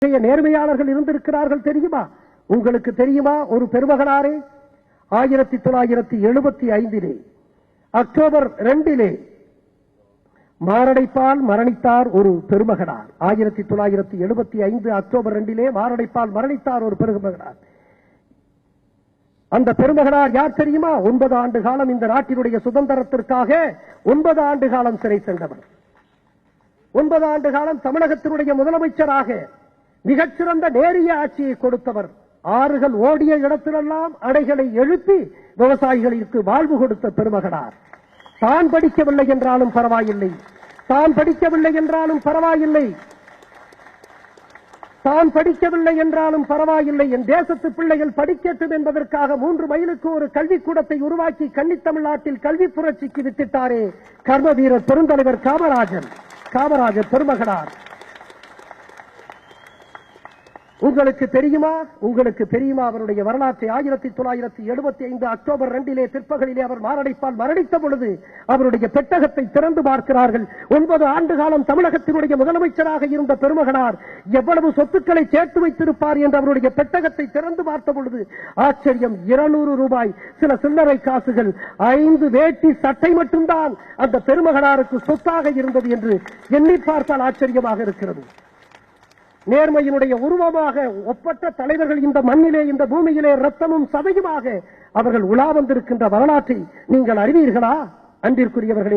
நேர்மையாளர்கள் இருந்திருக்கிறார்கள் தெரியுமா? உங்களுக்கு தெரியுமா? ஒரு பெருமகனாரே 1975 அக்டோபர் 2 மாரடைப்பால் மரணித்தார் ஒரு பெருமகனார். 1975 அக்டோபர் 2 மாரடைப்பால் மரணித்தார் ஒரு பெருமகனார். அந்த பெருமகனார் யார் தெரியுமா? 9 ஆண்டு காலம் இந்த நாட்டினுடைய சுதந்திரத்திற்காக 9 ஆண்டு காலம் சிறை சென்றவர். 9 ஆண்டு காலம் தமிழகத்தினுடைய முதலமைச்சராக மிகச்சிறந்த நேரிய ஆட்சியை கொடுத்தவர். ஆறுகள் ஓடிய இடத்திலெல்லாம் அணைகளை எழுப்பி விவசாயிகளுக்கு வாழ்வு கொடுத்த பெருமகனார். தான் படிக்கவில்லை என்றாலும் பரவாயில்லை, தான் படிக்கவில்லை என்றாலும் பரவாயில்லை, தான் படிக்கவில்லை என்றாலும் பரவாயில்லை, என் தேசத்து பிள்ளைகள் படிக்கட்டும் என்பதற்காக 3 மைலுக்கு ஒரு கல்விக்கூடத்தை உருவாக்கி கன்னித்தமிழ்நாட்டில் கல்வி புரட்சிக்கு வித்திட்டாரே கர்ம வீரர் பெருந்தலைவர் காமராஜர் பெருமகனார். உங்களுக்கு தெரியுமா அவருடைய வரலாற்றை? 1975 அக்டோபர் 2 பிற்பகலிலே அவர் மாரடைப்பால் மரணித்த பொழுது அவருடைய பெட்டகத்தை திறந்து பார்க்கிறார்கள். 9 ஆண்டு காலம் தமிழகத்தினுடைய முதலமைச்சராக இருந்த பெருமகனார் எவ்வளவு சொத்துக்களை சேர்த்து வைத்திருப்பார் என்று அவருடைய பெட்டகத்தை திறந்து பார்த்த பொழுது ஆச்சரியம். 200 ரூபாய், சில சில்லறை காசுகள், 5 வேட்டி சட்டை மட்டும்தான் அந்த பெருமகனாருக்கு சொத்தாக இருந்தது என்று எண்ணி பார்த்தால் ஆச்சரியமாக இருக்கிறது. நேர்மையினுடைய உருவமாக ஒப்பற்ற தலைவர்கள் இந்த மண்ணிலே, இந்த பூமியிலே ரத்தமும் சதையுமாக அவர்கள் உலா வந்திருக்கின்ற வரலாற்றை நீங்கள் அறிவீர்களா? அன்பிற்குரியவர்களே,